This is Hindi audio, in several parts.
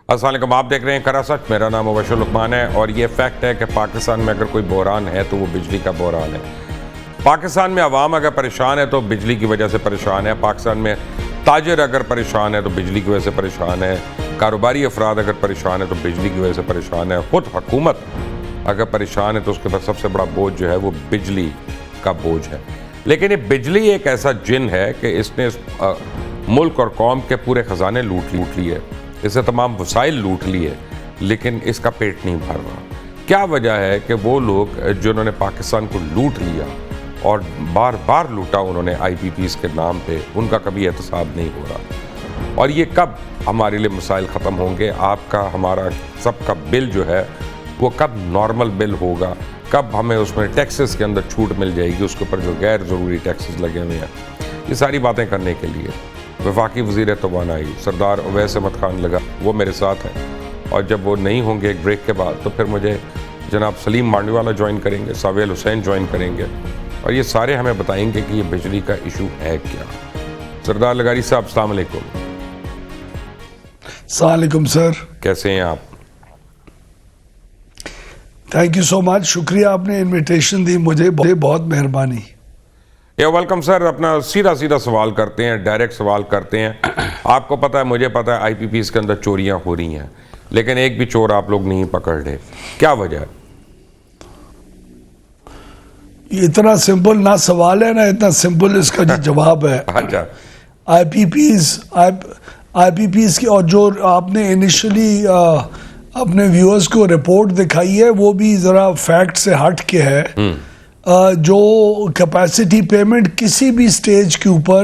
अस्सलाम वालेकुम, आप देख रहे हैं करा सच। मेरा नाम मुबशर लुकमान है और ये फैक्ट है कि पाकिस्तान में अगर कोई बहरान है तो वो बिजली का बहरान है। पाकिस्तान में अवाम अगर परेशान है तो बिजली की वजह से परेशान है। पाकिस्तान में ताजिर अगर परेशान है तो बिजली की वजह से परेशान है। कारोबारी अफराद अगर परेशान है तो बिजली की वजह से परेशान है। ख़ुद हुकूमत अगर परेशान है तो उसके पास सबसे बड़ा बोझ जो है वो बिजली का बोझ है। लेकिन ये बिजली एक ऐसा जिन है कि इसने मुल्क और कौम के पूरे ख़जाने लूट लिए, इससे तमाम वसाइल लूट लिए, लेकिन इसका पेट नहीं भर रहा। क्या वजह है कि वो लोग जिन्होंने पाकिस्तान को लूट लिया और बार बार लूटा उन्होंने IPPs के नाम पे, उनका कभी एहतसाब नहीं हो रहा। और ये कब हमारे लिए मसाइल ख़त्म होंगे? आपका हमारा सबका बिल जो है वो कब नॉर्मल बिल होगा? कब हमें उसमें टैक्सेस के अंदर छूट मिल जाएगी, उसके ऊपर जो गैर ज़रूरी टैक्सेस लगे हुए हैं? ये सारी बातें करने के लिए वफाकी वज़ीर तवानाई सरदार उवैस अहमद खान लगा, वो मेरे साथ हैं। और जब वो नहीं होंगे एक ब्रेक के बाद तो फिर मुझे जनाब सलीम मांडवाला ज्वाइन करेंगे, सावेल हुसैन ज्वाइन करेंगे और ये सारे हमें बताएंगे कि ये बिजली का इशू है क्या। सरदार लगारी साहब, अस्सलाम वालेकुम। अस्सलाम वालेकुम सर, कैसे हैं आप? थैंक यू सो मच, शुक्रिया आपने इनविटेशन दी मुझे, बहुत मेहरबानी। या वेलकम सर। अपना सीधा सवाल करते हैं, डायरेक्ट सवाल करते हैं। आपको पता है, मुझे पता है IPPs के अंदर चोरियां हो रही हैं, लेकिन एक भी चोर आप लोग नहीं पकड़ रहे, क्या वजह है? ये इतना सिंपल ना सवाल है ना इतना सिंपल इसका जो जवाब है। अच्छा, IPPs की, और जो आपने इनिशियली अपने व्यूअर्स को रिपोर्ट दिखाई है वो भी जरा फैक्ट से हट के है। जो कैपेसिटी पेमेंट किसी भी स्टेज के ऊपर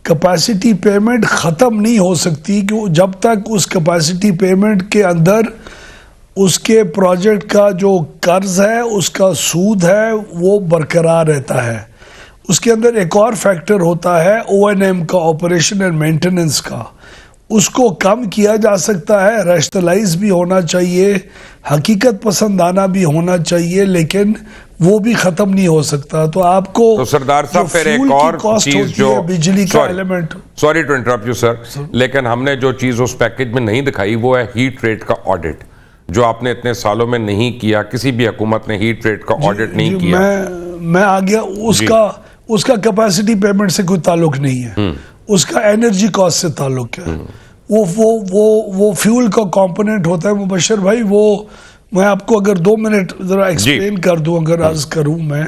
कैपेसिटी पेमेंट ख़त्म नहीं हो सकती कि जब तक उस कैपेसिटी पेमेंट के अंदर उसके प्रोजेक्ट का जो कर्ज है, उसका सूद है, वो बरकरार रहता है। उसके अंदर एक और फैक्टर होता है O&M का, ऑपरेशन एंड मेंटेनेंस का। उसको कम किया जा सकता है, रैशनलाइज भी होना चाहिए, हकीकत पसंदाना भी होना चाहिए, लेकिन वो भी खत्म नहीं हो सकता। तो आपको तो सरदार साहब फिर एक और चीज जो बिजली का element, sorry to interrupt you sir, लेकिन हमने जो चीज उस पैकेज में नहीं दिखाई वो है हीट रेट का ऑडिट, जो आपने इतने सालों में नहीं किया। किसी भी हुकूमत ने हीट रेट का ऑडिट नहीं किया। मैं आ गया, उसका कैपेसिटी पेमेंट से कोई ताल्लुक नहीं है, उसका एनर्जी कॉस्ट से ताल्लुक है। वो फ्यूल का कंपोनेंट होता है मुबशर भाई। वो मैं आपको अगर 2 मिनट जरा एक्सप्लेन कर दूं, अगर अर्ज करूं मैं,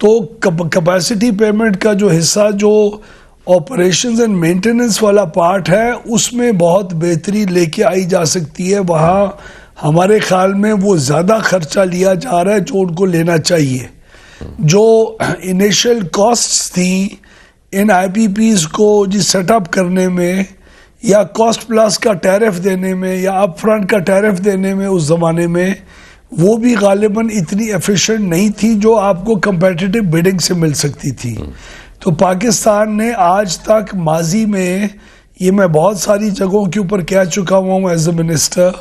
तो कैपेसिटी पेमेंट का जो हिस्सा, जो ऑपरेशंस एंड मेंटेनेंस वाला पार्ट है, उसमें बहुत बेहतरी लेके आई जा सकती है। वहाँ हमारे ख्याल में वो ज़्यादा खर्चा लिया जा रहा है जो उनको लेना चाहिए। जो इनिशियल कॉस्ट्स थी इन IPPs को जी सेटअप करने में, या कॉस्ट प्लस का टैरिफ देने में, या अप फ्रंट का टैरिफ देने में, उस ज़माने में वो भी गालिबन इतनी एफिशिएंट नहीं थी जो आपको कंपेटिटिव बिडिंग से मिल सकती थी। तो पाकिस्तान ने आज तक माजी में, ये मैं बहुत सारी जगहों के ऊपर कह चुका हुआ हूँ एज ए मिनिस्टर,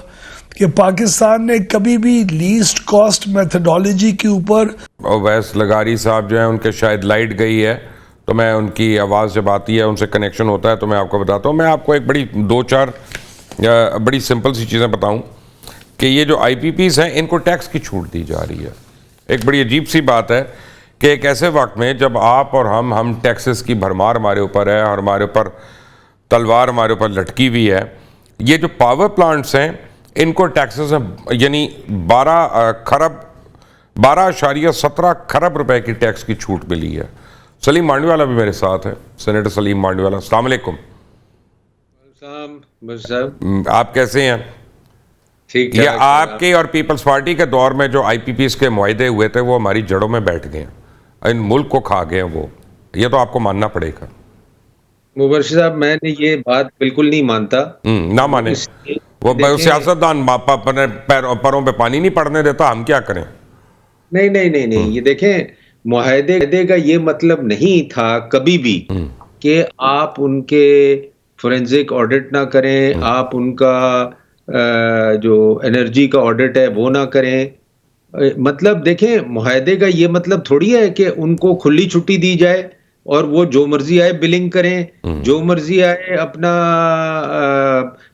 कि पाकिस्तान ने कभी भी लीस्ट कॉस्ट मेथडोलॉजी के ऊपर। उवैस लगारी साहब जो है, उनके शायद लाइट गई है, तो मैं उनकी आवाज़ जब आती है, उनसे कनेक्शन होता है तो मैं आपको बताता हूँ। मैं आपको एक 2-4 बड़ी सिंपल सी चीज़ें बताऊँ कि ये जो IPPs हैं, इनको टैक्स की छूट दी जा रही है। एक बड़ी अजीब सी बात है कि एक ऐसे वक्त में जब आप और हम टैक्सेस की भरमार हमारे ऊपर है और हमारे ऊपर तलवार हमारे ऊपर लटकी हुई है। ये जो पावर प्लांट्स हैं, इनको टैक्सेस यानी 12.17 खरब रुपए की टैक्स की छूट मिली है। सलीम मांडवाला भी मेरे साथ है, सेनेटर सलीम मांडवाला। अस्सलाम वालेकुम। आप कैसे हैं? ठीक है। आपके और पीपल्स पार्टी के दौर में जो IPPs के मुआहदे हुए थे वो हमारी जड़ों में बैठ गए हैं, इन मुल्क को खा गए हैं वो। ये तो आपको मानना पड़ेगा। मुबशर साहब, मैं ये बात बिल्कुल नहीं मानता। ना माने, वो सियासतदान पैरों पे पानी नहीं पड़ने देता, हम क्या करें? नहीं, ये देखें, मुआहदे का ये मतलब नहीं था कभी भी कि आप उनके फोरेंसिक ऑडिट ना करें, आप उनका जो एनर्जी का ऑडिट है वो ना करें। मतलब देखें, मुआहदे का ये मतलब थोड़ी है कि उनको खुली छुट्टी दी जाए और वो जो मर्जी आए बिलिंग करें, जो मर्जी आए अपना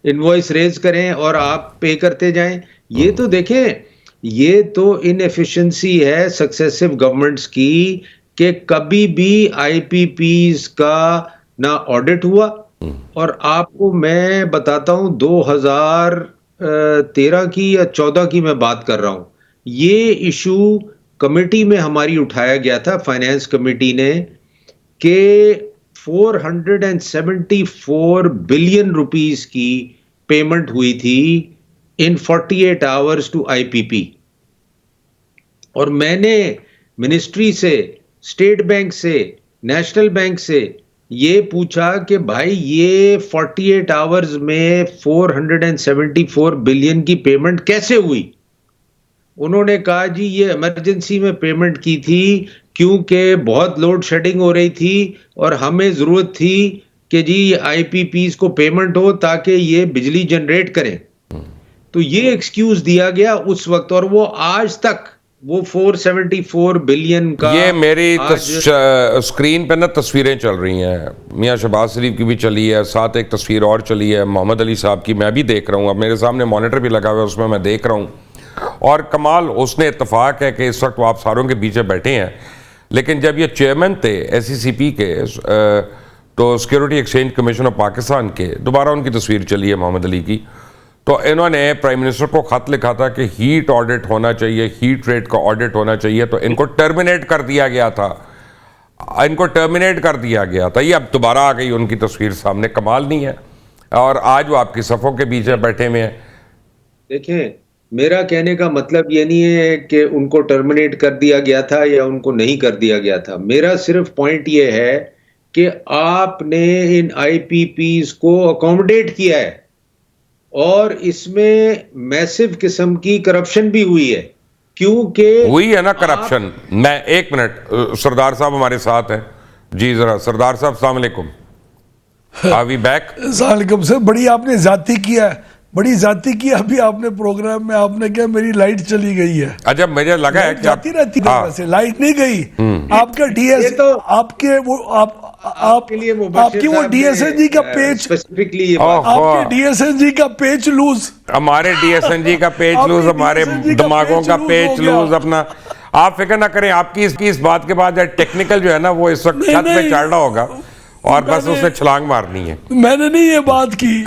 इनवॉइस रेज करें और आप पे करते जाएं। ये तो देखें, ये तो इनएफिशिएंसी है सक्सेसिव गवर्नमेंट्स की, कि कभी भी आईपीपीज का ना ऑडिट हुआ। और आपको मैं बताता हूं, 2013 की या 14 की मैं बात कर रहा हूं, ये इशू कमेटी में हमारी उठाया गया था, फाइनेंस कमेटी ने, कि 474 बिलियन रुपीस की पेमेंट हुई थी इन 48 आवर्स टू आईपीपी। और मैंने मिनिस्ट्री से, स्टेट बैंक से, नेशनल बैंक से ये पूछा कि भाई ये 48 आवर्स में 474 बिलियन की पेमेंट कैसे हुई। उन्होंने कहा जी ये इमरजेंसी में पेमेंट की थी, क्योंकि बहुत लोड शेडिंग हो रही थी और हमें जरूरत थी कि जी आईपीपीज को पेमेंट हो ताकि ये बिजली जनरेट करें। तो ये एक्सक्यूज दिया गया उस वक्त, और वो आज तक वो 474 बिलियन का, ये मेरी स्क्रीन पे ना तस्वीरें चल रही हैं, मियां शहबाज शरीफ की भी चली है, साथ एक तस्वीर और चली है मोहम्मद अली साहब की, मैं भी देख रहा हूँ, अब मेरे सामने मॉनिटर भी लगा हुआ है, उसमें मैं देख रहा हूँ। और कमाल उसने इत्तेफाक है कि इस वक्त वो आप सारों के बीच बैठे हैं, लेकिन जब ये चेयरमैन थे SECP के, तो security exchange commission of Pakistan के, दोबारा उनकी तस्वीर चली है मोहम्मद अली की, तो इन्होंने प्राइम मिनिस्टर को खत लिखा था कि हीट ऑडिट होना चाहिए, हीट रेट का ऑडिट होना चाहिए, तो इनको टर्मिनेट कर दिया गया था, इनको टर्मिनेट कर दिया गया था। ये अब दोबारा आ गई उनकी तस्वीर सामने, कमाल नहीं है? और आज वो आपकी सफ़ों के बीच बैठे हुए हैं। देखें, मेरा कहने का मतलब ये नहीं है कि उनको टर्मिनेट कर दिया गया था या उनको नहीं कर दिया गया था। मेरा सिर्फ पॉइंट ये है कि आपने इन आईपीपीज को अकोमोडेट किया है और इसमें मैसिव किस्म की करप्शन भी हुई है, क्योंकि हुई है ना करप्शन। मैं एक मिनट, सरदार साहब हमारे साथ हैं जी, जरा सरदार साहब अस्सलाम वालेकुम, आर वी बैक? सलाम सर, बड़ी आपने जाती किया है, बड़ी जाती की अभी आपने प्रोग्राम में, आपने क्या मेरी लाइट चली गई है। अच्छा, मुझे लगा है कि जाती रहती है, वैसे लाइट नहीं गई। आपका डीएस तो आपके वो आपके लिए आपकी वो डीएसएनजी का पेज, स्पेसिफिकली आपके डीएसएनजी का पेज लूज, हमारे डीएसएनजी का पेज लूज, हमारे दिमागों का पेज लूज अपना। आप फिक्र ना करें, आपकी इस बात के बाद टेक्निकल जो है ना वो इस वक्त छत पे चढ़ रहा होगा और बस उसने छलांग मारनी है। मैंने नहीं ये बात की,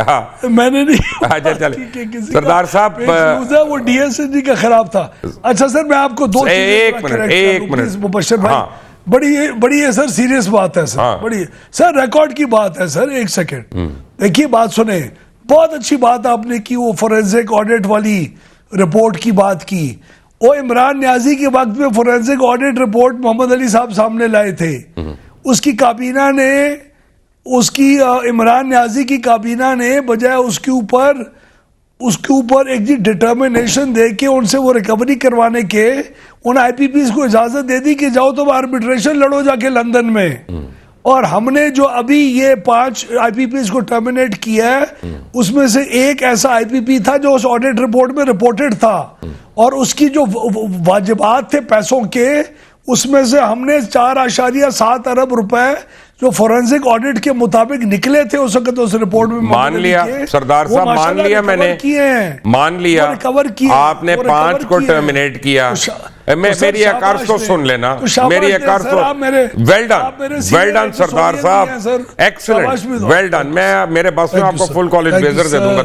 मैंने नहीं। अच्छा चले सरदार साहब, वो डीएसएनजी का खराब था। अच्छा सर, मैं आपको दो एक मिनट मुबशर भाई, बड़ी है सर, सीरियस बात है सर, बड़ी सर, रिकॉर्ड की बात है सर, एक सेकेंड देखिए, बात सुने। बहुत अच्छी बात आपने की, वो फोरेंसिक ऑडिट वाली रिपोर्ट की बात की। वो इमरान न्याजी के वक्त में forensic audit report Mohammad Ali sahab सामने लाए थे, उसकी काबीना ने, उसकी इमरान न्याजी की काबीना ने बजाय उसके ऊपर एक जी डिटर्मिनेशन दे के उनसे वो रिकवरी करवाने के, उन आईपीपीज को इजाजत दे दी कि जाओ तुम आर्बिट्रेशन लड़ो जाके लंदन में। और हमने जो अभी ये 5 आईपीपीज को टर्मिनेट किया है, उसमें से एक ऐसा आईपीपी था जो उस ऑडिट रिपोर्ट में रिपोर्टेड था, और उसकी जो वाजिबात थे पैसों के, उसमें से हमने 4.7 अरब रुपए जो फोरेंसिक ऑडिट के मुताबिक निकले थे उस वक्त उस रिपोर्ट में, मान लिया सरदार साहब, मान लिया मैंने, मान लिया आपने 5 को टर्मिनेट किया। मेरी अकार्स को सुन लेना, मेरी अकार्स को, वेल डन सरदार साहब, एक्सीलेंट, वेल डन। मैं मेरे बस में आपको फुल कॉलेज ब्लेजर दे दूंगा।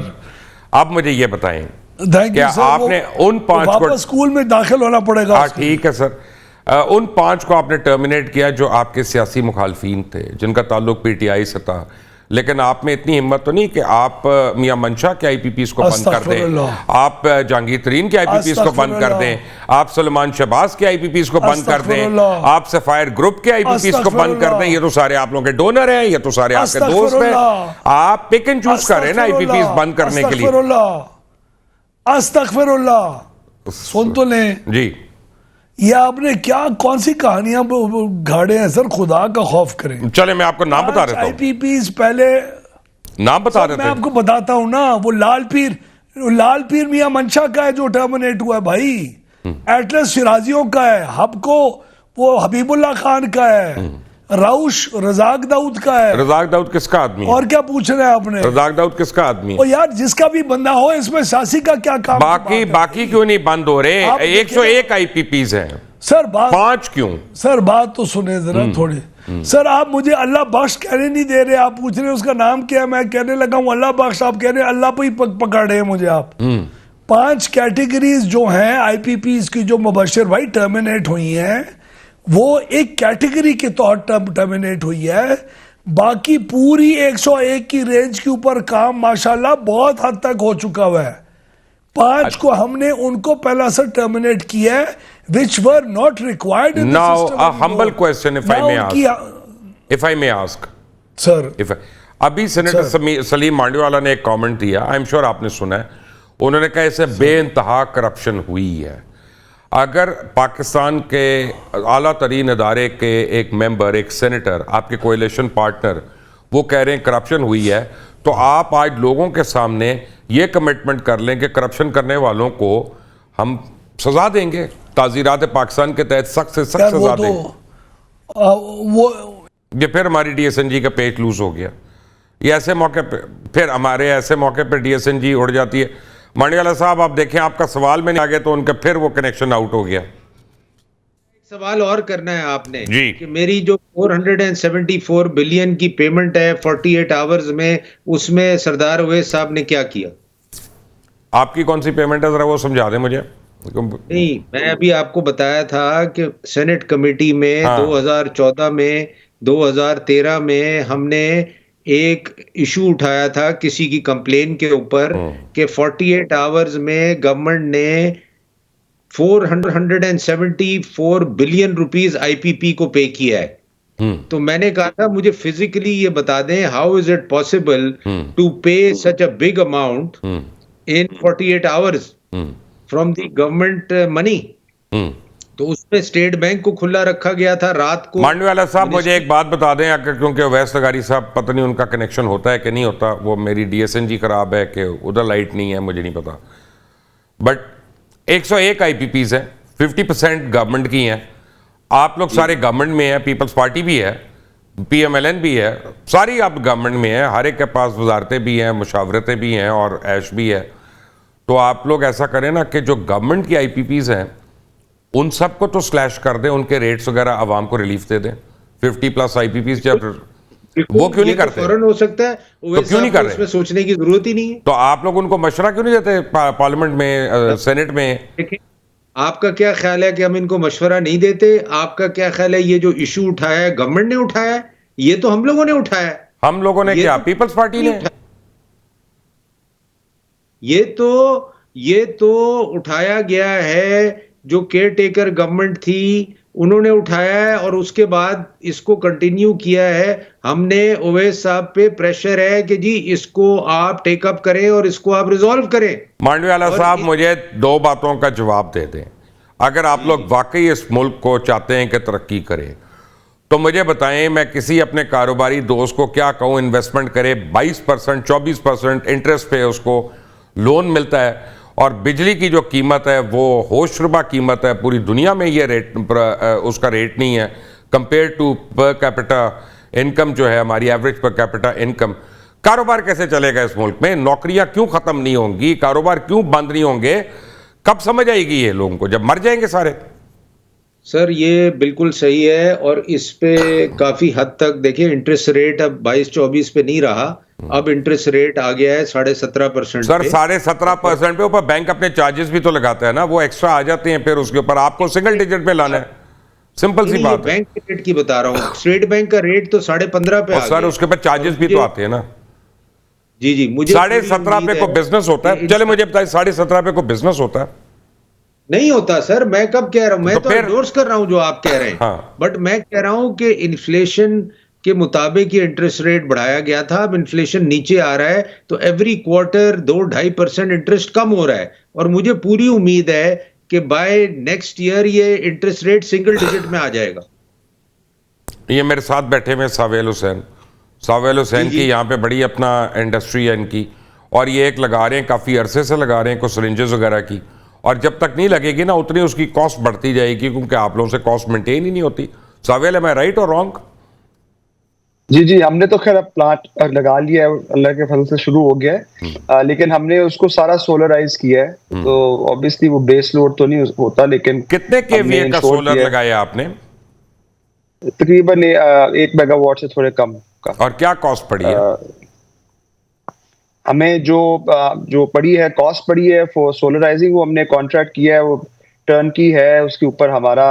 अब मुझे ये बताएं, क्या आपने उन 5 को स्कूल में दाखिल होना पड़ेगा? ठीक है सर, उन 5 को आपने टर्मिनेट किया जो आपके सियासी मुखालफीन थे, जिनका ताल्लुक पीटीआई से था, लेकिन आप में इतनी हिम्मत तो नहीं कि आप मियां मंशा के आईपीपीज को बंद कर दें, आप जहांगीर तरीन के आईपीपीज को बंद कर दें, आप सलमान शहबाज के आईपीपीज को बंद कर दें, आप सफायर ग्रुप के आईपीपीज को बंद कर दें। ये तो सारे आप लोगों के डोनर हैं, ये तो सारे आपके दोस्त हैं, आप पिक एंड चूज करें ना आईपीपीज बंद करने के लिए। अस्तगफिरुल्लाह, सुन तो लें जी, ये आपने क्या कौन सी कहानियां गाड़े हैं सर, खुदा का खौफ करें। चले मैं आपको नाम बता देता हूं, आईपीपीज पहले नाम बता देते मैं आपको बताता हूं ना। वो लाल पीर मियां मंशा का है जो टर्मिनेट हुआ है भाई, एटलस शिराजियों का है, हब को वो हबीबुल्लाह खान का है, राउश रजाक दाऊद का है। रजाक दाऊद किसका आदमी है? और क्या पूछ रहे हैं आपने? रजाक दाऊद किसका आदमी है? और यार जिसका भी बंदा हो, इसमें सियासी का क्या काम? बाकी क्यों नहीं बंद हो रहे? 101 IPPs हैं सर। बात 5 क्यों? सर बात तो सुने जरा थोड़ी। सर आप मुझे अल्लाह बख्श कहने नहीं दे रहे। आप पूछ रहे हैं उसका नाम क्या है, मैं कहने लगा हूं अल्लाह बख्श, आप कह रहे हैं अल्लाह पे ही पकड़ रहे हैं मुझे आप। 5 कैटेगरीज जो हैं IPPs की जो मुबशर भाई टर्मिनेट हुई हैं, वो एक कैटेगरी के तौर टर्मिनेट हुई है। बाकी पूरी 101 की रेंज के ऊपर काम माशाल्लाह बहुत हद तक हो चुका हुआ है। 5 को हमने उनको पहला से टर्मिनेट किया है, which were not required in the Now system a anymore. humble question if I may ask. Sir अभी सेनेटर सलीम मांडेवाला ने एक कमेंट दिया, आई एम श्योर आपने सुना है। उन्होंने कहा इससे बेइंतहा करप्शन हुई है। अगर पाकिस्तान के आला तरीन इदारे के एक मेंबर, एक सेनेटर, आपके कोएलिशन पार्टनर, वो कह रहे हैं करप्शन हुई है, तो आप आज लोगों के सामने ये कमिटमेंट कर लें कि करप्शन करने वालों को हम सजा देंगे, ताज़ीरात पाकिस्तान के तहत सख्त से सख्त सजा देंगे। वो ये फिर हमारी DSNG का पेच लूज हो गया। ये ऐसे मौके पे फिर हमारे ऐसे मौके पे DSNG उड़ जाती है। मांडेवाला साहब आप देखें, आपका सवाल में नहीं आ गया तो उनका फिर वो कनेक्शन आउट हो गया। सवाल और करना है आपने जी। कि मेरी जो 474 बिलियन की पेमेंट है 48 आवर्स में, उसमें सरदार अवैस साहब ने क्या किया? आपकी कौन सी पेमेंट है, जरा वो समझा दें मुझे। नहीं, मैं अभी आपको बताया था कि सेनेट कमेटी में 2014 में 2013 में हमने एक इशू उठाया था किसी की कंप्लेन के ऊपर कि 48 आवर्स में गवर्नमेंट ने 474 बिलियन रुपीस IPP को पे किया है। तो मैंने कहा था मुझे फिजिकली ये बता दें, how is it possible to pay such a big amount in 48 hours from the government money. तो उसमें स्टेट बैंक को खुला रखा गया था रात को। मांडेवाला साहब मुझे एक बात बता दें, अगर क्योंकि अवैस लगारी साहब पता नहीं उनका कनेक्शन होता है कि नहीं होता, वो मेरी DSNG खराब है कि उधर लाइट नहीं है, मुझे नहीं पता, बट 101 IPPs हैं, 50% गवर्नमेंट की हैं। आप लोग सारे गवर्नमेंट में हैं, पीपल्स पार्टी भी है, PMLN भी है, सारी आप गवर्नमेंट में है, हर एक के पास वजारतें भी हैं, मुशावरतें भी हैं और ऐश भी है। तो आप लोग ऐसा करें ना कि जो गवर्नमेंट की IPPs हैं उन सबको तो स्लैश कर दें, उनके रेट्स वगैरह आवाम को रिलीफ दे दें। 50+ IPPs जब वो क्यों नहीं करते? फौरन हो सकता है, तो क्यों नहीं कर रहे? इसमें सोचने की जरूरत ही नहीं है। तो आप लोग उनको मशवरा क्यों नहीं देते पार्लियामेंट में, सेनेट में? देखिए, आपका क्या ख्याल है कि हम इनको मशवरा नहीं देते? आपका क्या ख्याल है ये जो इशू उठाया है गवर्नमेंट ने उठाया है? ये तो हम लोगों ने उठाया है। हम लोगों ने क्या? पीपल्स पार्टी ने? ये तो उठाया गया है, जो केयर टेकर गवर्नमेंट थी उन्होंने उठाया है और उसके बाद इसको कंटिन्यू किया है। हमने ओवैस साहब पे प्रेशर है कि जी इसको आप टेकअप करें और इसको आप रिजॉल्व करें। मांडेवाला साहब मुझे 2 बातों का जवाब दे दें। अगर आप लोग वाकई इस मुल्क को चाहते हैं कि तरक्की करे तो मुझे बताएं, मैं किसी अपने कारोबारी दोस्त को क्या कहूं इन्वेस्टमेंट करे, 22% 24% इंटरेस्ट पे उसको लोन मिलता है और बिजली की जो कीमत है वो होशरुबा कीमत है, पूरी दुनिया में ये रेट उसका रेट नहीं है compare to per capita income जो है हमारी एवरेज पर कैपिटा इनकम। कारोबार कैसे चलेगा इस मुल्क में? नौकरियां क्यों खत्म नहीं होंगी? कारोबार क्यों बंद नहीं होंगे? कब समझ आएगी ये लोगों को? जब मर जाएंगे सारे। सर ये बिल्कुल सही है और इस पे काफी हद तक देखिए इंटरेस्ट रेट अब 22-24 पे नहीं रहा, अब इंटरेस्ट रेट आ गया है 17.5%। सर 17.5% पे ऊपर बैंक अपने चार्जेस भी तो लगाता है ना, वो एक्स्ट्रा आ जाते हैं, फिर उसके ऊपर आपको सिंगल डिजिट पे लाना है। सिंपल सी बात है। बैंक के रेट की बता रहा हूँ, स्टेट बैंक का रेट तो 15.5 पे आ गया। सर उसके ऊपर चार्जेस भी तो आते हैं ना। जी मुझे 17.5 पे को बिजनेस होता है। चले मुझे बताइए 17.5 पे को बिजनेस होता है? नहीं होता सर, मैं कब कह रहा हूं, मैं तो एंडोर्स कर रहा हूं जो आप कह रहे हैं। बट मैं कह रहा हूं कि इन्फ्लेशन के मुताबिक ये इंटरेस्ट रेट बढ़ाया गया था, अब इन्फ्लेशन नीचे आ रहा है तो एवरी क्वार्टर 2-2.5% इंटरेस्ट कम हो रहा है और मुझे पूरी उम्मीद है कि बाय नेक्स्ट ईयर ये इंटरेस्ट रेट सिंगल डिजिट में आ जाएगा। ये मेरे साथ बैठे हुए सावेल हुसैन की यहाँ पे बड़ी अपना इंडस्ट्री है इनकी, और ये एक लगा रहे हैं, काफ़ी अरसे से लगा रहे हैं कुछ सिरिंजेस वगैरह की, और जब तक नहीं लगेगी ना उतनी उसकी कॉस्ट बढ़ती जाएगी क्योंकि आप लोगों से कॉस्ट मेंटेन ही नहीं होती। सावेल, एम आई राइट और रॉन्ग? जी जी, हमने तो खैर अब प्लांट लगा लिया है, अल्लाह के फजल से शुरू हो गया है। लेकिन हमने उसको सारा सोलराइज किया है, तो ऑब्वियसली वो बेस लोड तो नहीं होता, लेकिन कितने हमने केवीए का इंश्योर सोलर किया है। लगाया आपने तकरीबन 1 मेगावाट से थोड़े कम का। और क्या कॉस्ट पड़ी है? हमें जो पड़ी है, कॉस्ट पड़ी है फॉर सोलराइजिंग, वो हमने कॉन्ट्रैक्ट किया है, वो टर्न की है। उसके ऊपर हमारा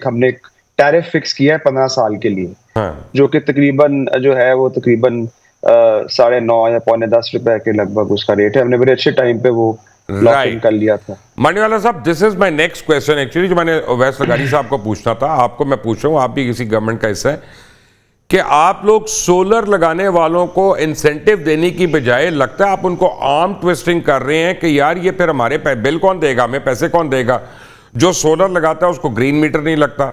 हमने एक टैरिफ फिक्स किया है 15 साल के लिए, हाँ। जो कि तकरीबन जो है वो तकरीबन 9.5 या 9.25 रुपए के लगभग उसका रेट है। हमने बड़े अच्छे टाइम पे वो लॉक इन Right. कर लिया था। मांडीवाला साहब, this is my next question actually, जो मैंने वैस लगारी साहब को पूछना था, आपको मैं पूछ रहा हूँ, आप भी किसी गवर्नमेंट का हिस्सा है, कि आप लोग सोलर लगाने वालों को इंसेंटिव देने की बजाय लगता है आप उनको आर्म ट्विस्टिंग कर रहे हैं कि यार ये फिर हमारे बिल कौन देगा, हमें पैसे कौन देगा? जो सोलर लगाता है उसको ग्रीन मीटर नहीं लगता,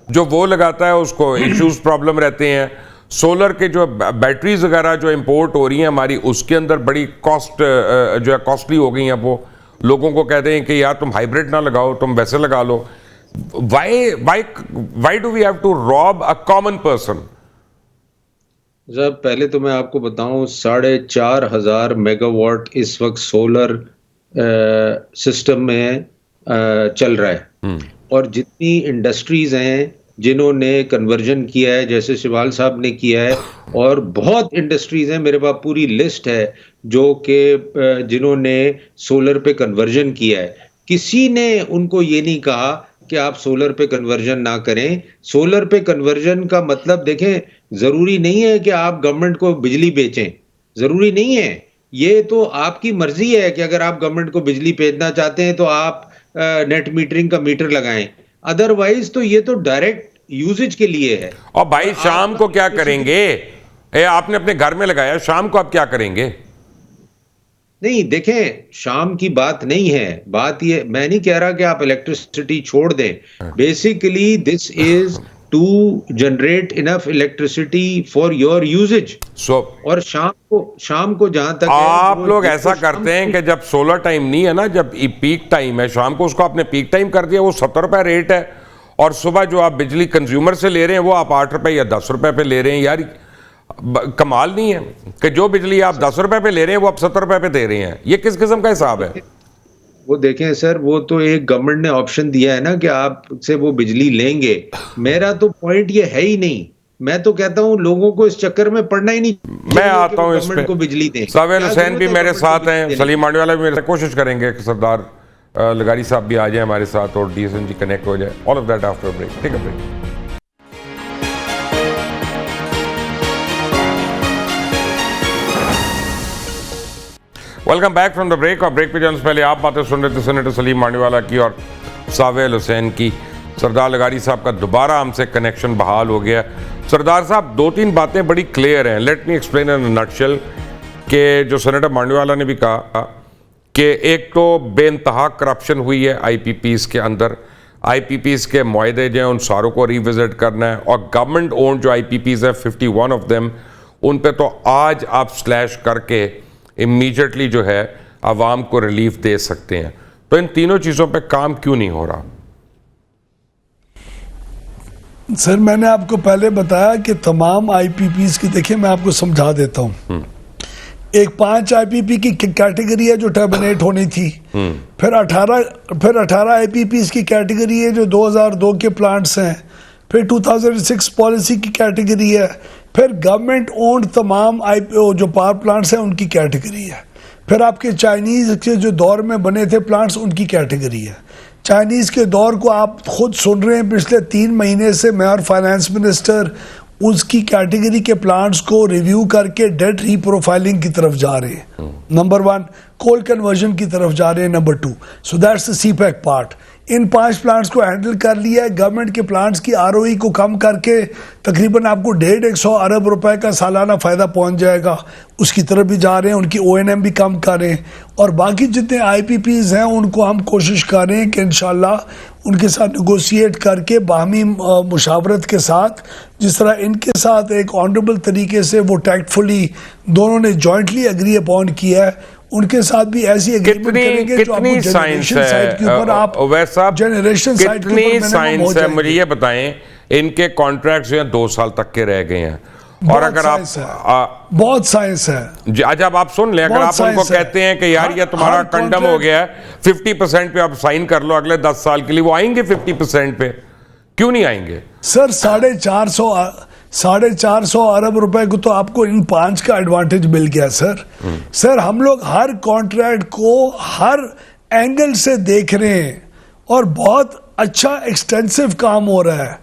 जो वो लगाता है उसको इश्यूज प्रॉब्लम रहते हैं। सोलर के जो बैटरीज वगैरह जो इंपोर्ट हो रही हैं हमारी, उसके अंदर बड़ी कॉस्ट जो है कॉस्टली हो गई हैं। वो लोगों को कहते हैं कि यार तुम हाइब्रिड ना लगाओ, तुम वैसे लगा लो। Why do we have to rob a common person? जब पहले तो मैं आपको बताऊं, 4,500 मेगावाट इस वक्त सोलर सिस्टम में चल रहा है। और जितनी इंडस्ट्रीज हैं जिन्होंने कन्वर्जन किया है, जैसे शिवाल साहब ने किया है, और बहुत इंडस्ट्रीज हैं, मेरे पास पूरी लिस्ट है, जो कि जिन्होंने सोलर पे कन्वर्जन किया है। किसी ने उनको ये नहीं कहा कि आप सोलर पे कन्वर्जन ना करें। सोलर पे कन्वर्जन का मतलब देखें, जरूरी नहीं है कि आप गवर्नमेंट को बिजली बेचें, जरूरी नहीं है। ये तो आपकी मर्जी है कि अगर आप गवर्नमेंट को बिजली बेचना चाहते हैं तो आप नेट मीटरिंग का मीटर लगाएं, अदरवाइज तो ये तो डायरेक्ट यूजेज के लिए है। और भाई शाम को क्या करेंगे? आपने अपने घर में लगाया, शाम को आप क्या करेंगे? नहीं, देखें, शाम की बात नहीं है, बात ये, मैं नहीं कह रहा कि आप इलेक्ट्रिसिटी छोड़ दें। Basically this is to generate enough electricity for your usage. और शाम को जहां तक आप लोग ऐसा करते हैं कि जब सोलर टाइम नहीं है ना, जब पीक टाइम है, शाम को उसको आपने पीक टाइम कर दिया, वो 70 रुपए रेट है, और सुबह जो आप बिजली कंज्यूमर से ले रहे हैं वो आप 8 रुपए या 10 रुपए पे ले रहे हैं। यार कमाल नहीं है कि जो बिजली आप 10 रुपए पे ले रहे हैं वो आप 70 रुपए पे दे रहे हैं? ये किस किस्म का हिसाब है? वो देखें सर, वो तो एक गवर्नमेंट ने ऑप्शन दिया है ना कि आप से वो बिजली लेंगे। मेरा तो पॉइंट ये है ही नहीं। मैं तो कहता हूं लोगों को इस चक्कर में पड़ना ही नहीं। मैं आता हूं इस पे, को बिजली दें। सावेल हुसैन भी मेरे साथ हैं, सलीम मांडीवाला भी मेरे साथ। कोशिश करेंगे कि सरदार लगारी साहब भी आ जाए हमारे साथ और डीएसएन जी कनेक्ट हो जाए। All of that after break. Take a break. Welcome back from the break. और ब्रेक पे जाने से पहले आप बातें सुन रहे थे सेनेटर सलीम मांडीवाला की और सावेल हुसैन की। सरदार लगारी साहब का दोबारा हमसे कनेक्शन बहाल हो गया। सरदार साहब, 2-3 बातें बड़ी क्लियर हैं। Let me explain in a nutshell कि जो सेनेटर मांडीवाला ने भी कहा कि एक तो बेइंतहा करप्शन हुई है आईपीपीज के अंदर। आईपीपीज के मुआहदे जो हैं उन सारों को रिविजिट करना है, और गवर्नमेंट ओन जो आईपीपीज है 51 ऑफ देम, उन पे तो आज आप स्लैश करके इमीडिएटली जो है आवाम को रिलीफ दे सकते हैं। तो इन तीनों चीज़ों पे काम क्यों नहीं हो रहा? सर, मैंने आपको पहले बताया कि तमाम आईपीपीज की, देखिए मैं आपको समझा देता हूं। एक 5 आईपीपी की कैटेगरी है जो टर्मिनेट होनी थी। फिर 18 आईपीपीज की कैटेगरी है जो 2002 के प्लांट्स हैं। फिर 2006 पॉलिसी की कैटेगरी है। फिर गवर्नमेंट ओन्ड तमाम जो पावर प्लांट्स हैं उनकी कैटेगरी है। फिर आपके चाइनीज के जो दौर में बने थे प्लांट्स, उनकी कैटेगरी है। चाइनीज के दौर को आप खुद सुन रहे हैं, पिछले 3 महीने से मैं और फाइनेंस मिनिस्टर उसकी कैटेगरी के प्लांट्स को रिव्यू करके डेट रीप्रोफाइलिंग की तरफ जा रहे हैं। नंबर 1, कोल कन्वर्जन की तरफ जा रहे हैं। Number 2, so that's the CPEC part. In 5 plants को हैंडल कर लिया है। गवर्नमेंट के प्लांट्स की आरओई को कम करके तकरीबन आपको 150 अरब रुपए का सालाना फायदा पहुंच जाएगा, उसकी तरफ भी जा रहे हैं। उनकी ओएनएम भी कम कर रहे हैं। और बाकी जितने आईपीपीज हैं उनको हम कोशिश कर रहे हैं कि इंशाल्लाह उनके साथ नेगोशिएट करके बाहमी मुशावरत के साथ, जिस तरह इनके साथ एक ऑनरेबल तरीके से वो टैक्टफुली दोनों ने जॉइंटली एग्री अपॉन किया है, उनके साथ भी ऐसी एग्रीमेंट करेंगे जो आपको जनरेशन साइड के ऊपर आप जनरेशन साइड के ऊपर कितनी साइंस है, मुझे ये बताएं। इनके कॉन्ट्रैक्ट्स जो हैं 2 साल तक के रह गए हैं, और अगर आप बहुत साइंस है जब आप सुन लें, अगर आप उनको कहते हैं कि यार ये तुम्हारा कंडम हो गया है 50% पे आप साइन कर लो अगले 10 साल के लिए, वो आएंगे 50% पे? क्यों नहीं आएंगे सर? 450 अरब रुपए को तो आपको इन 5 का एडवांटेज मिल गया सर। सर हम लोग हर कॉन्ट्रैक्ट को हर एंगल से देख रहे हैं और बहुत अच्छा एक्सटेंसिव काम हो रहा है,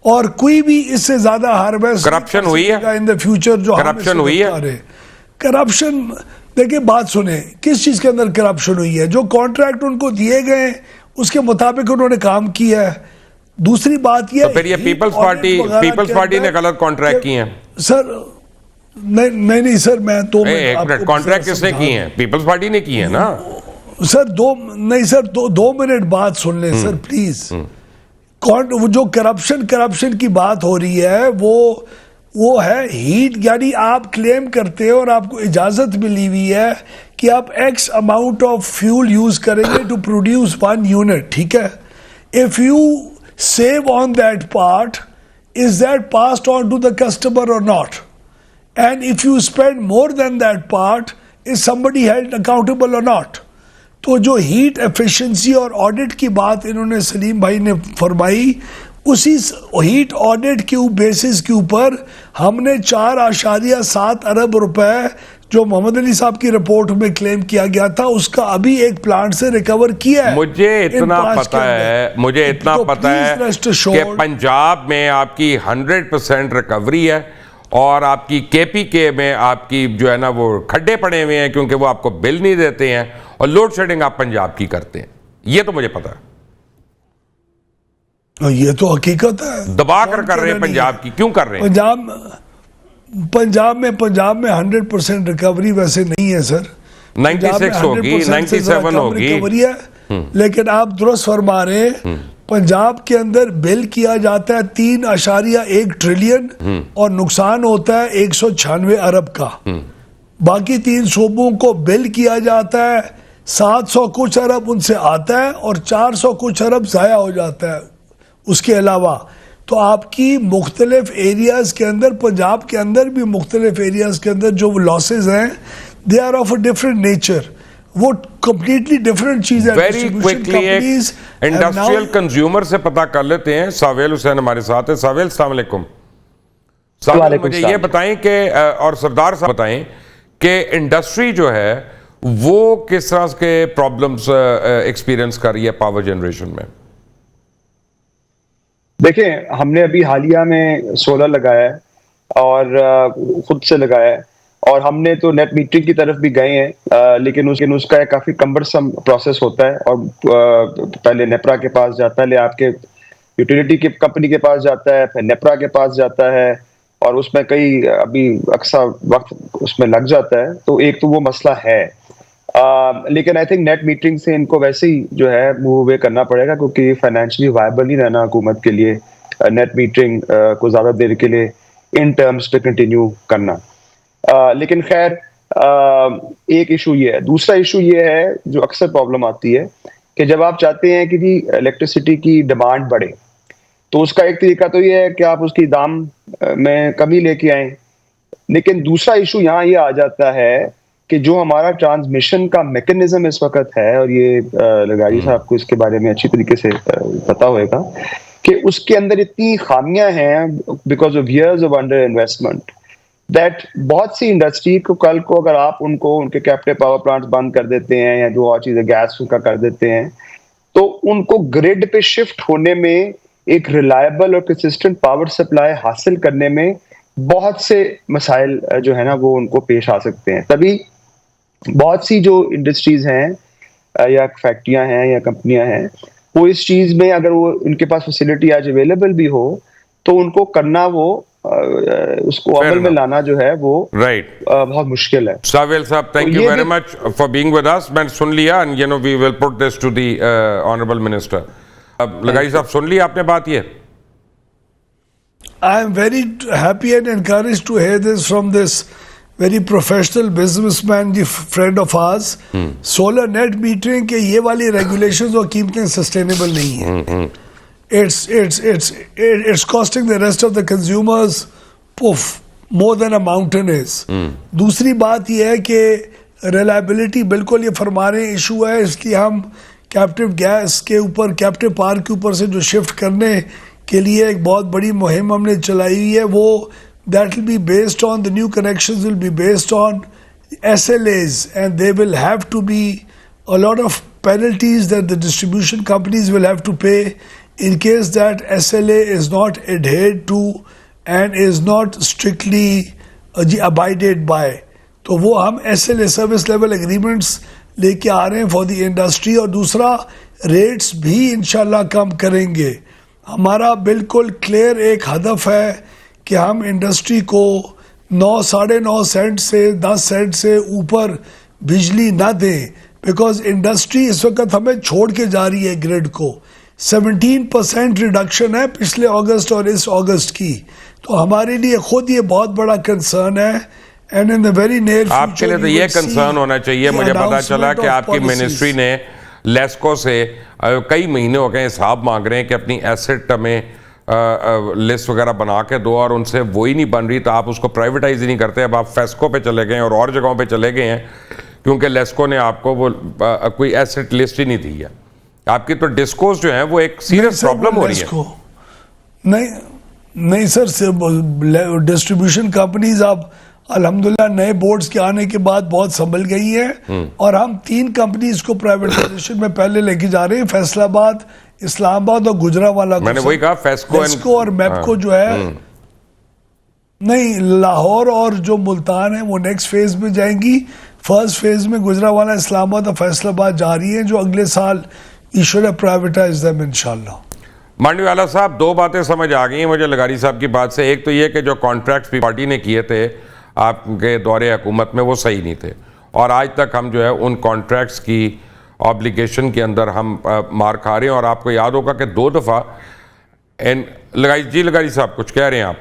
और कोई भी इससे ज्यादा हार्वेस्ट करप्शन हुई है इन द फ्यूचर। जो करप्शन हुई है, करप्शन देखिए, बात सुने, किस चीज के अंदर करप्शन हुई है? जो कॉन्ट्रैक्ट उनको दिए गए उसके मुताबिक उन्होंने काम किया है। दूसरी बात यह, तो फिर ये पीपल्स पार्टी ने गलत कॉन्ट्रैक्ट किए हैं सर? नहीं सर, मैं तो कॉन्ट्रैक्ट किसने किए हैं? पीपल्स पार्टी ने किए हैं ना सर। दो मिनट बात सुन लें सर प्लीज। जो करप्शन की बात हो रही है वो है हीट, यानी आप क्लेम करते हैं और आपको इजाजत मिली हुई है कि आप X amount of fuel use करेंगे टू प्रोड्यूस 1 यूनिट, ठीक है? If you save on that part, is that passed on to the customer और not? And if you spend more than that part, is somebody held accountable और नॉट? तो जो हीट एफिशिएंसी और ऑडिट की बात इन्होंने सलीम भाई ने फरमाई, उसी हीट ऑडिट के बेसिस के ऊपर हमने 4.7 अरब रुपए जो मोहम्मद अली साहब की रिपोर्ट में क्लेम किया गया था, उसका अभी एक प्लांट से रिकवर किया है। मुझे इतना पता है कि पंजाब में आपकी 100% रिकवरी है, और आपकी केपीके में आपकी जो है ना वो खड्डे पड़े हुए हैं क्योंकि वो आपको बिल नहीं देते हैं, और लोड शेडिंग आप पंजाब की करते हैं। ये तो मुझे पता है। ये तो हकीकत है। दबा कर रहे हैं पंजाब की, क्यों कर रहे हैं? पंजाब में 100% रिकवरी वैसे नहीं है सर। 96 होगी, 97 होगी रिकवरी है, लेकिन आप दुरुस्त फरमा रहे हैं। पंजाब के अंदर बिल किया जाता है 3.1 ट्रिलियन और नुकसान होता है 196 अरब का। बाकी 3 सूबों को बिल किया जाता है 700 कुछ अरब उनसे आता है और 400 कुछ अरब जाया हो जाता है उसके अलावा। तो आपकी मुख्तलिफ एरियाज के अंदर, पंजाब के अंदर भी मुख्तलिफ एरियाज के अंदर जो लॉसेज हैं, they are of a different nature. वो कंप्लीटली डिफरेंट चीज है। वेरी क्विकली एक इंडस्ट्रियल कंज्यूमर से पता कर लेते हैं। सावेल हुसैन हमारे साथ है। सावेल, अस्सलाम वालेकुम। सावेल, मुझे ये बताएं कि, और सरदार साहब बताएं कि इंडस्ट्री जो है वो किस तरह के प्रॉब्लम्स एक्सपीरियंस कर रही है पावर जनरेशन में? देखिए, हमने अभी हालिया में सोलर लगाया है और खुद से लगाया है, और हमने तो नेट मीटरिंग की तरफ भी गए हैं, लेकिन उसका एक काफी कम्बरसम प्रोसेस होता है। और पहले नेपरा के पास जाता है, आपके यूटिलिटी की कंपनी के पास जाता है, फिर नेपरा के पास जाता है, और उसमें कई अभी अक्सर वक्त उसमें लग जाता है। तो एक तो वो मसला है, लेकिन आई थिंक नेट मीटरिंग से इनको वैसे ही जो है मूव अवे करना पड़ेगा, क्योंकि फाइनेंशियली वायबल नहीं रहना हुकूमत के लिए नेट मीटरिंग को ज्यादा देर के लिए इन टर्म्स पे कंटिन्यू करना। लेकिन खैर, एक इशू ये है। दूसरा इशू ये है जो अक्सर प्रॉब्लम आती है कि जब आप चाहते हैं कि जी इलेक्ट्रिसिटी की डिमांड बढ़े, तो उसका एक तरीका तो ये है कि आप उसकी दाम में कमी लेके आए। लेकिन दूसरा इशू यहाँ ये आ जाता है कि जो हमारा ट्रांसमिशन का मैकेनिज्म इस वक्त है, और ये लगारी साहब को इसके बारे में अच्छी तरीके से पता होगा कि उसके अंदर इतनी खामियां हैं because of years of under investment, that बहुत सी इंडस्ट्री को कल को अगर आप उनके कैप्टिव पावर प्लांट्स बंद कर देते हैं या जो और चीजें गैस का कर देते हैं, तो उनको ग्रिड पे शिफ्ट होने में, एक रिलायबल और कंसिस्टेंट पावर सप्लाई हासिल करने में बहुत से मसाइल जो है ना वो उनको पेश आ सकते हैं। तभी बहुत सी जो इंडस्ट्रीज हैं या फैक्ट्रियां हैं या कंपनियां हैं, वो इस चीज में अगर वो उनके पास फैसिलिटी आज अवेलेबल भी हो तो उनको करना, वो उसको अमल में लाना जो है वो बहुत मुश्किल है। सावेल sahab, thank you very much for being with us. मैंने सुन लिया, and you know we will put this to the honourable minister. अब लगाई साहब, सुन ली आपने बात? ये I am very happy and encouraged to hear this from this very professional businessman, the friend of ours. Solar net metering के ये वाली रेगुलेशंस और कीमतें सस्टेनेबल नहीं है। It's costing the rest of the consumers puff more than a mountain is. दूसरी बात यह है कि रिलायबिलिटी बिल्कुल ये फरमा रहे इशू है, इसलिए हम कैप्टिव गैस के ऊपर, कैप्टिव पावर के ऊपर से जो शिफ्ट करने के लिए एक बहुत बड़ी मुहिम हमने चलाई हुई है, वो that will be based on the new connections will be based on SLAs and they will have to be a lot of penalties that the distribution companies will have to pay in case that SLA is not adhered to and is not strictly abided by. तो वो हम SLA सर्विस लेवल एग्रीमेंट्स लेके आ रहे हैं फॉर द इंडस्ट्री, और दूसरा रेट्स भी इंशाल्लाह कम करेंगे। हमारा बिल्कुल क्लियर एक हदफ है कि हम इंडस्ट्री को 9-9.5 सेंट से 10 सेंट से ऊपर बिजली ना दें, बिकॉज इंडस्ट्री इस वक्त हमें छोड़ के जा रही है ग्रिड को। 17% रिडक्शन है पिछले अगस्त और इस अगस्त की, तो हमारे लिए खुद ये बहुत बड़ा कंसर्न है। And in the very near आपके लिए तो ये कंसर्न होना चाहिए। मुझे पता चला कि आपकी मिनिस्ट्री ने लेस्को से कई महीने हो गए हिसाब मांग रहे हैं कि अपनी एसेट में लिस्ट वगैरह बना के दो, और उनसे वो ही नहीं बन रही, तो आप उसको प्राइवेटाइज ही नहीं करते। अब आप फेस्को पे चले गए और जगहों पे चले गए हैं, क्योंकि लेस्को ने आपको वो कोई एसेट लिस्ट ही नहीं दी है। आपकी तो डिस्कोस जो है वो एक सीरियस प्रॉब्लम हो रही है। नहीं सर, डिस्ट्रीब्यूशन कंपनीज अब अल्हम्दुलिल्लाह नए बोर्ड्स के आने के बाद बहुत संभल गई है, और हम 3 कंपनीज को प्राइवेटाइजेशन में पहले लेके जा रहे हैं, फैसलाबाद, इस्लामाबाद और गुजरावाला। मैंने वही कहा, फेस्को और मैपको जो है नहीं, लाहौर और जो मुल्तान है वो नेक्स्ट फेज में जाएंगी। फर्स्ट फेज में गुजरावाला, इस्लामाबाद और फैसलाबाद जा रही है, जो अगले साल we should have privatise them इंशाल्लाह। मांडवीवाला साहब, 2 बातें समझ आ गई हैं मुझे लगारी साहब की बात से। एक तो ये कि जो कॉन्ट्रैक्ट्स पार्टी ने किए थे आपके दौरे हुकूमत में वो सही नहीं थे, और आज तक हम जो है उन कॉन्ट्रैक्ट्स की ऑब्लिगेशन के अंदर हम मार खा रहे हैं। और आपको याद होगा कि 2 दफ़ा लगारी साहब कुछ कह रहे हैं आप।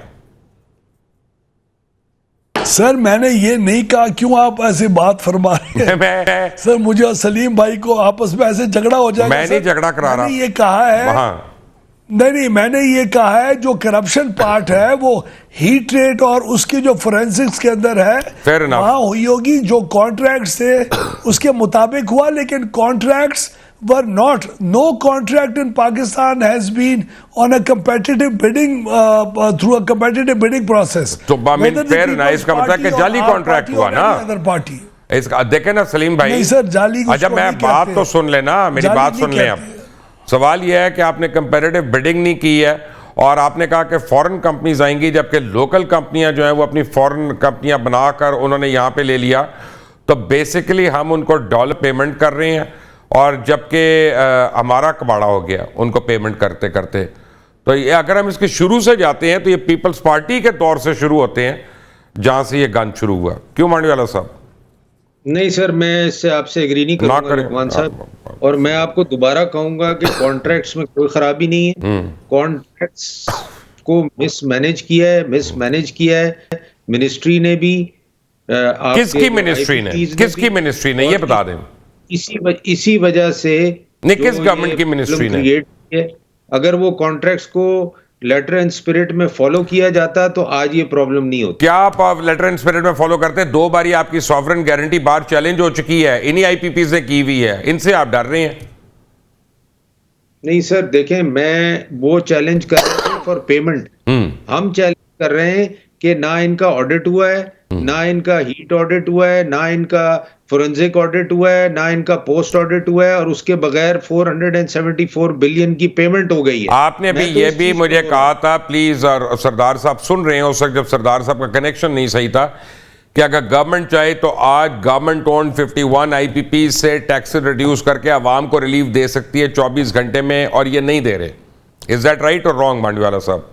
सर मैंने ये नहीं कहा, क्यों आप ऐसे बात फरमा रहे हैं? सर मुझे और सलीम भाई को आपस में ऐसे झगड़ा हो जाएगा। मैं नहीं झगड़ा करा रहा, ये कहा है नहीं, मैंने ये कहा है जो करप्शन पार्ट है वो हीट रेट और उसकी जो फोरेंसिक्स के अंदर है वहां हुई होगी। जो कॉन्ट्रैक्ट्स थे उसके मुताबिक हुआ, लेकिन contracts were not, no contract in Pakistan has been on a competitive bidding through a competitive bidding process. तो फेयर ना, इसका मतलब कि जाली कॉन्ट्रैक्ट हुआ ना अदर पार्टी। इसका देखे ना सलीम भाई, सर जाली, अच्छा मैं बात तो सुन लेना, मेरी बात सुन लें। अब सवाल यह है कि आपने कंपैरेटिव बिडिंग नहीं की है, और आपने कहा कि फॉरेन कंपनीज आएंगी, जबकि लोकल कंपनियां जो हैं वो अपनी फॉरेन कंपनियां बनाकर उन्होंने यहाँ पे ले लिया। तो बेसिकली हम उनको डॉलर पेमेंट कर रहे हैं, और जबकि हमारा कबाड़ा हो गया उनको पेमेंट करते करते। तो ये अगर हम इसके शुरू से जाते हैं तो ये पीपल्स पार्टी के दौर से शुरू होते हैं, जहाँ से ये गन शुरू हुआ। क्यों मांडवीवाला साहब? नहीं सर, मैं इससे आपसे एग्री नहीं करूंगा लुकमान साहब, और मैं आपको दोबारा कहूंगा कि कॉन्ट्रैक्ट्स में कोई खराबी नहीं है। कॉन्ट्रैक्ट्स को मिसमैनेज किया है मिनिस्ट्री ने भी। किसकी मिनिस्ट्री ने ये बता दें। इसी वजह से किस गवर्नमेंट की मिनिस्ट्री ने? अगर वो कॉन्ट्रैक्ट्स को लेटर एंड स्पिरिट में फॉलो किया जाता तो आज ये प्रॉब्लम नहीं होती। क्या आप लेटर एंड स्पिरिट में फॉलो करते हैं? 2 बारी आपकी सॉवरेन गारंटी बार चैलेंज हो चुकी है, इन्हीं आईपीपीज ने की हुई है, इनसे आप डर रहे हैं? नहीं सर, देखें, मैं वो चैलेंज कर रहा हूं फॉर पेमेंट। हम चैलेंज कर रहे हैं कि ना इनका ऑडिट हुआ है, ना इनका हीट ऑडिट हुआ है, ना इनका फोरेंसिक ऑडिट हुआ है, ना इनका पोस्ट ऑडिट हुआ है, और उसके बगैर 474 बिलियन की पेमेंट हो गई है। आपने भी ये भी मुझे कहा था, प्लीज, और सरदार साहब सुन रहे हैं उस वक्त जब सरदार साहब का कनेक्शन नहीं सही था, कि अगर गवर्नमेंट चाहे तो आज गवर्नमेंट ओन 51 आईपीपी से टैक्स रिड्यूस करके आवाम को रिलीफ दे सकती है 24 घंटे में, और ये नहीं दे रहे। इज दैट राइट और रॉन्ग मांडवीवाला साहब?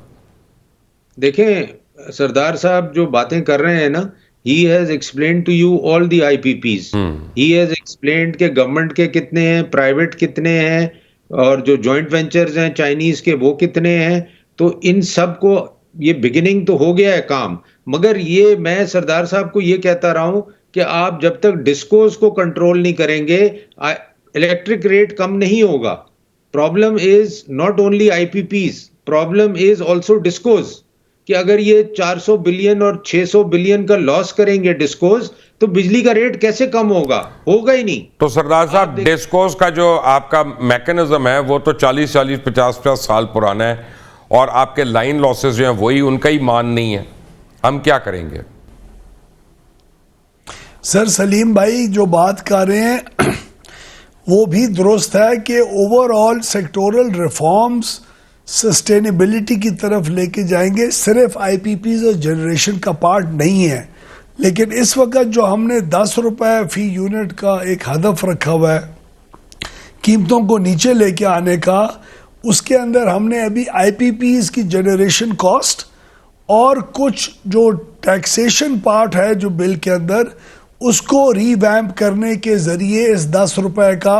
देखें, सरदार साहब जो बातें कर रहे हैं ना, he has explained to you all the IPPs. he has explained कि गवर्नमेंट के कितने हैं, प्राइवेट कितने हैं, और जो जॉइंट वेंचर्स हैं चाइनीज के वो कितने हैं। तो इन सब को ये बिगिनिंग तो हो गया है काम, मगर ये मैं सरदार साहब को ये कहता रहा हूं कि आप जब तक डिस्कोस को कंट्रोल नहीं करेंगे इलेक्ट्रिक रेट कम नहीं होगा। Problem is not only IPPs, problem is also discourse. कि अगर ये 400 बिलियन और 600 बिलियन का लॉस करेंगे डिस्कोज, तो बिजली का रेट कैसे कम होगा? होगा ही नहीं। तो सरदार साहब, डिस्कोस का जो आपका मैकेनिज्म है वो तो 40-40, 50-50 साल पुराना है, और आपके लाइन लॉसेस जो हैं वही, उनका ही मान नहीं है। हम क्या करेंगे? सर सलीम भाई जो बात कर रहे हैं वो भी दुरुस्त है कि ओवरऑल सेक्टोरल रिफॉर्म्स सस्टेनेबिलिटी की तरफ लेके जाएंगे, सिर्फ आईपीपीज और जनरेशन का पार्ट नहीं है। लेकिन इस वक्त जो हमने 10 रुपए फी यूनिट का एक हदफ रखा हुआ है कीमतों को नीचे लेके आने का, उसके अंदर हमने अभी आईपीपीज की जनरेशन कॉस्ट और कुछ जो टैक्सेशन पार्ट है जो बिल के अंदर, उसको रीवैम्प करने के जरिए इस 10 रुपए का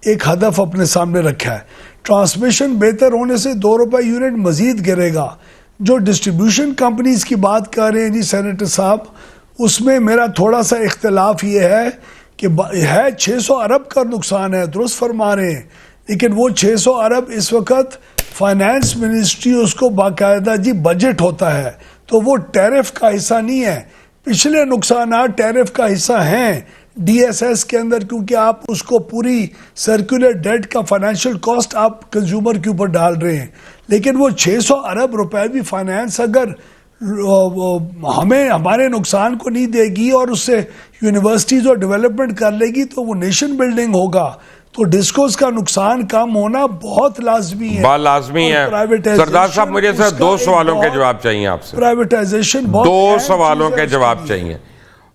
एक हदफ अपने सामने रखा है। ट्रांसमिशन बेहतर होने से 2 रुपए यूनिट मजीद गिरेगा। जो डिस्ट्रीब्यूशन कंपनीज की बात कर रहे हैं जी सेनेटर साहब, उसमें मेरा थोड़ा सा इख्तलाफ ये है कि है 600 अरब का नुकसान है, दुरुस्त फरमा रहे हैं, लेकिन वो 600 अरब इस वक्त फाइनेंस मिनिस्ट्री उसको बाकायदा जी बजट होता है, तो वो टैरिफ का हिस्सा नहीं है। पिछले नुकसान टैरिफ का हिस्सा हैं डीएसएस के अंदर, क्योंकि आप उसको पूरी सर्कुलर डेट का फाइनेंशियल कॉस्ट आप कंज्यूमर के ऊपर डाल रहे हैं। लेकिन वो 600 अरब रुपए भी फाइनेंस अगर हमें हमारे नुकसान को नहीं देगी और उससे यूनिवर्सिटीज और डेवलपमेंट कर लेगी, तो वो नेशन बिल्डिंग होगा। तो डिस्कोस का नुकसान कम होना बहुत लाजमी है, बहुत लाजमी है। सरदार साहब, मुझे सर 2 सवालों के जवाब चाहिए आपसे। प्राइवेटाइजेशन 2 सवालों के जवाब चाहिए,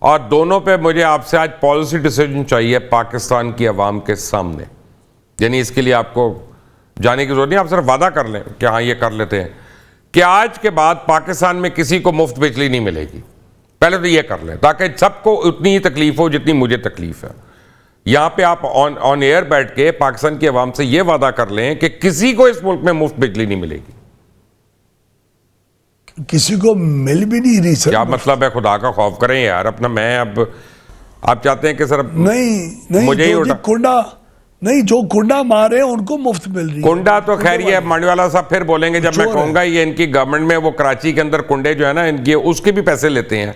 और दोनों पे मुझे आपसे आज पॉलिसी डिसीजन चाहिए पाकिस्तान की आवाम के सामने। यानी इसके लिए आपको जाने की जरूरत नहीं, आप सिर्फ वादा कर लें कि हाँ ये कर लेते हैं कि आज के बाद पाकिस्तान में किसी को मुफ्त बिजली नहीं मिलेगी। पहले तो ये कर लें ताकि सबको उतनी ही तकलीफ हो जितनी मुझे तकलीफ है। यहां पे आप ऑन एयर बैठ के पाकिस्तान की आवाम से ये वादा कर लें कि किसी को इस मुल्क में मुफ्त बिजली नहीं मिलेगी। किसी को मिल भी नहीं रही सर। क्या मतलब है? खुदा का खौफ करें यार अपना। मैं अब आप चाहते हैं कि सर नहीं मुझे ही कुंडा नहीं, जो कुंडा मारे उनको मुफ्त मिल रही है। कुंडा तो खैर ये मांडीवाला साहब फिर बोलेंगे जब मैं कहूंगा ये इनकी गवर्नमेंट में वो कराची के अंदर कुंडे जो है ना इनके, उसके भी पैसे लेते हैं।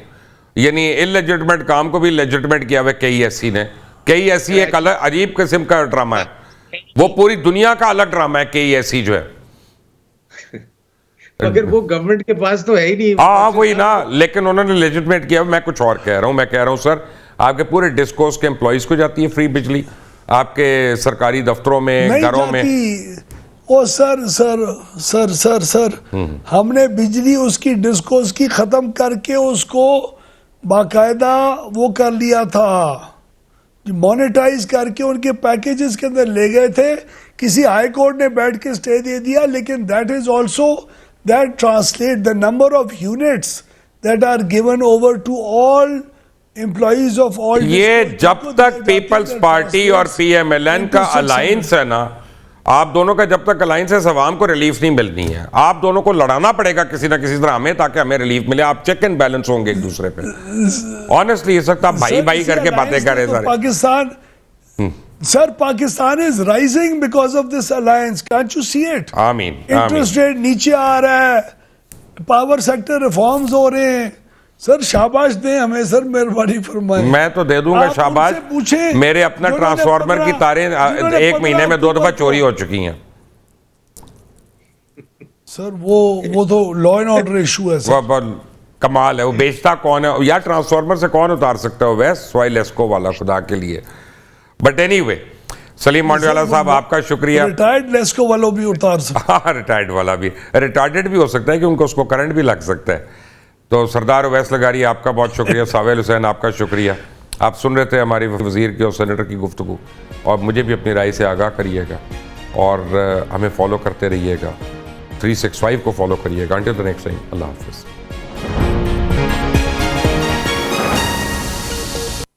यानी इलेजिटिमेट काम को भी लेजिटिमेट किया हुआ KESC ने। KESC एक अलग अजीब किस्म का ड्रामा है, वो पूरी दुनिया का अलग ड्रामा है KESC जो है। मगर वो गवर्नमेंट के पास तो है ही नहीं। हाँ वही ना, लेकिन उन्होंने लेजिटिमेट किया। मैं कुछ और कह रहा हूं, मैं कह रहा हूं सर आपके पूरे डिस्कोस के एम्प्लॉइज को जाती है फ्री बिजली, आपके सरकारी दफ्तरों में, घरों में। ओ सर हमने बिजली उसकी डिस्कोस की खत्म करके उसको बाकायदा वो कर लिया था, मोनेटाइज करके उनके पैकेजेस के अंदर ले गए थे। किसी हाई कोर्ट ने बैठ के स्टे दे दिया, लेकिन that is also that translate the number of units that are given over to all employees of all. ये जब तक पीपल्स पार्टी और PMLN का अलायंस है ना, आप दोनों का जब तक अलायंस है, अवाम को रिलीफ नहीं मिलनी है। आप दोनों को लड़ाना पड़ेगा किसी ना किसी तरह हमें, ताकि हमें रिलीफ मिले। आप चेक एंड बैलेंस होंगे एक दूसरे पे। ऑनेस्टली ये सकता भाई भाई करके बातें कर रहे सारे। Pakistan sir, Pakistan is rising because of this alliance, can't you see it? आमीन। इंटरेस्ट रेट नीचे आ रहा है, पावर सेक्टर रिफॉर्म्स हो रहे हैं। सर शाबाश दें हमें सर, मेहरबानी फरमाएं। मैं तो दे दूंगा शाबाश। मेरे अपना ट्रांसफार्मर की तारें 1 महीने में 2 दफा चोरी हो चुकी हैं सर। वो तो लॉ एंड ऑर्डर इशू है सर। कमाल है। वो बेचता कौन है यार? ट्रांसफार्मर से कौन उतार सकता है वैस सॉइल एस्को वाला, खुदा के लिए। बट एनीवे, सलीम मांडीवाला साहब आपका शुक्रिया। रिटायर्ड लेस्को वालों भी उतार सकते हैं। हाँ, रिटायर्ड वाला भी, रिटार्डेड भी हो सकता है कि उनको उसको करंट भी लग सकता है। तो सरदार उवैस लगारी आपका बहुत शुक्रिया। सावेल हुसैन आपका शुक्रिया। आप सुन रहे थे हमारी वज़ीर की और सेनेटर की गुफ्तगू, और मुझे भी अपनी राय से आगाह करिएगा और हमें फॉलो करते रहिएगा। 365 को फॉलो करिएगा। अंटिल द नेक्स्ट टाइम, अल्लाह हाफ़िज़।